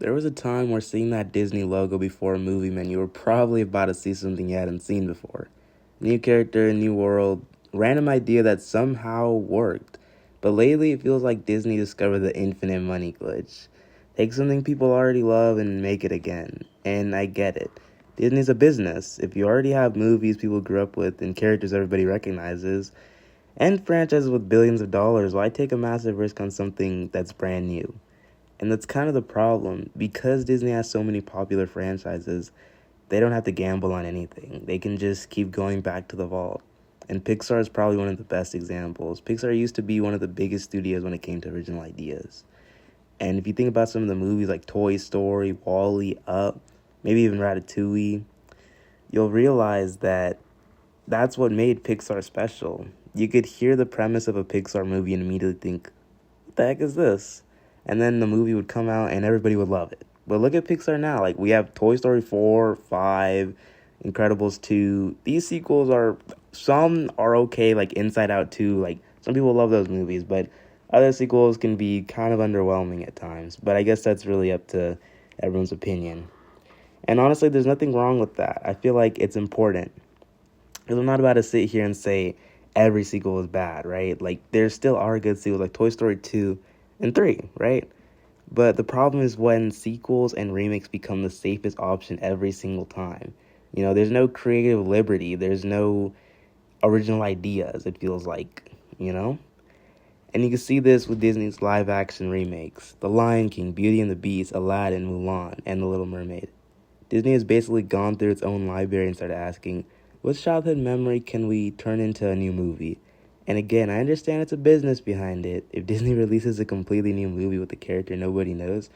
There was a time where seeing that Disney logo before a movie meant you were probably about to see something you hadn't seen before. New character, new world, random idea that somehow worked. But lately, it feels like Disney discovered the infinite money glitch. Take something people already love and make it again. And I get it. Disney's a business. If you already have movies people grew up with and characters everybody recognizes, and franchises with billions of dollars, why take a massive risk on something that's brand new? And that's kind of the problem. Because Disney has so many popular franchises, they don't have to gamble on anything. They can just keep going back to the vault. And Pixar is probably one of the best examples. Pixar used to be one of the biggest studios when it came to original ideas. And if you think about some of the movies like Toy Story, Wall-E, Up, maybe even Ratatouille, you'll realize that that's what made Pixar special. You could hear the premise of a Pixar movie and immediately think, what the heck is this? And then the movie would come out and everybody would love it. But look at Pixar now. Like, we have Toy Story 4, 5, Incredibles 2. These sequels are, some are okay, like Inside Out 2. Like, some people love those movies, but other sequels can be kind of underwhelming at times. But I guess that's really up to everyone's opinion. And honestly, there's nothing wrong with that. I feel like it's important. Because I'm not about to sit here and say every sequel is bad, right? Like, there still are good sequels, like Toy Story 2 and 3, right? But the problem is when sequels and remakes become the safest option every single time. You know, there's no creative liberty. There's no original ideas, it feels like, you know? And you can see this with Disney's live-action remakes. The Lion King, Beauty and the Beast, Aladdin, Mulan, and The Little Mermaid. Disney has basically gone through its own library and started asking, what childhood memory can we turn into a new movie? And again, I understand it's a business behind it. If Disney releases a completely new movie with a character nobody knows,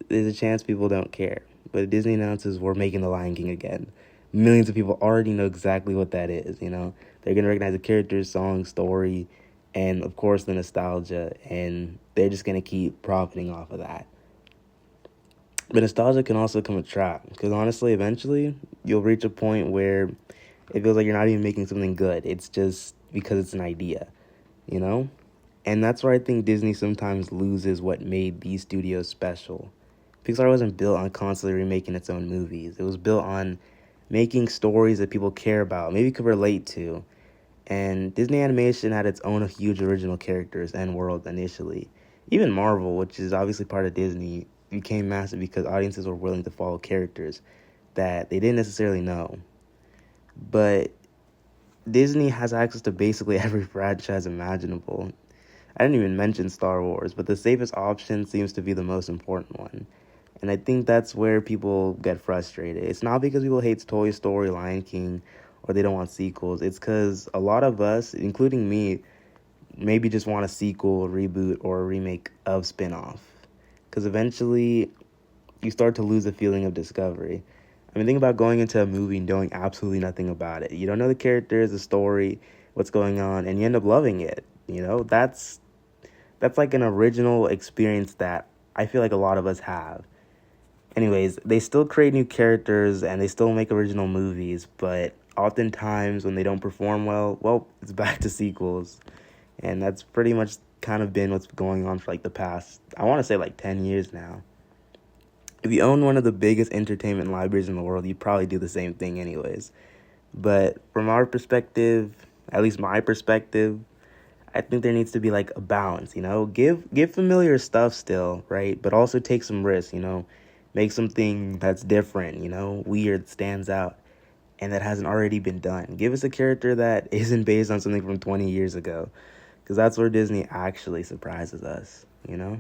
there's a chance people don't care. But if Disney announces we're making The Lion King again, millions of people already know exactly what that is, you know? They're going to recognize the characters, song, story, and of course the nostalgia, and they're just going to keep profiting off of that. But nostalgia can also become a trap, because honestly, eventually, you'll reach a point where it feels like you're not even making something good. It's just because it's an idea, you know? And that's where I think Disney sometimes loses what made these studios special. Pixar wasn't built on constantly remaking its own movies. It was built on making stories that people care about, maybe could relate to. And Disney Animation had its own huge original characters and world initially. Even Marvel, which is obviously part of Disney, became massive because audiences were willing to follow characters that they didn't necessarily know. But Disney has access to basically every franchise imaginable. I didn't even mention Star Wars, but the safest option seems to be the most important one. And I think that's where people get frustrated. It's not because people hate Toy Story, Lion King, or they don't want sequels. It's because a lot of us, including me, maybe just want a sequel, a reboot, or a remake of spin-off. Because eventually, you start to lose the feeling of discovery. I mean, think about going into a movie and knowing absolutely nothing about it. You don't know the characters, the story, what's going on, and you end up loving it. You know, that's like an original experience that I feel like a lot of us have. Anyways, they still create new characters and they still make original movies, but oftentimes when they don't perform well, it's back to sequels. And that's pretty much kind of been what's going on for like the past, I want to say like 10 years now. If you own one of the biggest entertainment libraries in the world, you'd probably do the same thing anyways. But from our perspective, at least my perspective, I think there needs to be like a balance, you know? Give familiar stuff still, right? But also take some risks, you know? Make something that's different, you know? Weird, stands out, and that hasn't already been done. Give us a character that isn't based on something from 20 years ago. Because that's where Disney actually surprises us, you know?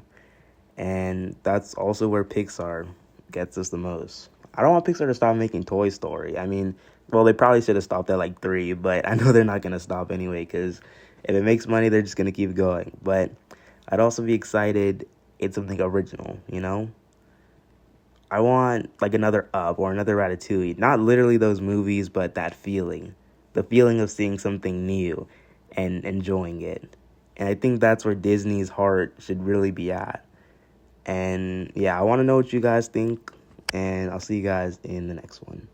And that's also where Pixar gets us the most. I don't want Pixar to stop making Toy Story. I mean, well, they probably should have stopped at like 3, but I know they're not going to stop anyway, because if it makes money, they're just going to keep going. But I'd also be excited it's something original, you know? I want like another Up or another Ratatouille. Not literally those movies, but that feeling. The feeling of seeing something new and enjoying it. And I think that's where Disney's heart should really be at. And yeah, I want to know what you guys think, and I'll see you guys in the next one.